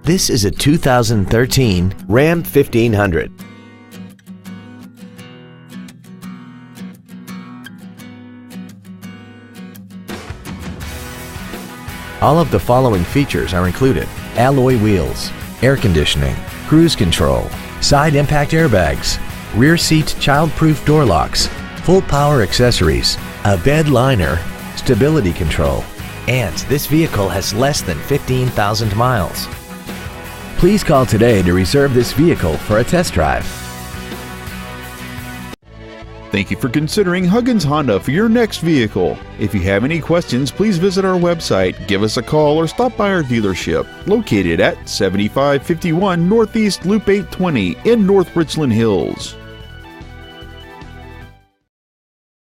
This is a 2013 Ram 1500. All of the following features are included: alloy wheels, air conditioning, cruise control, side impact airbags, rear seat child-proof door locks, full power accessories, a bed liner, stability control, and this vehicle has less than 15,000 miles. Please call today to reserve this vehicle for a test drive. Thank you for considering Huggins Honda for your next vehicle. If you have any questions, please visit our website, give us a call, or stop by our dealership located at 7551 Northeast Loop 820 in North Richland Hills.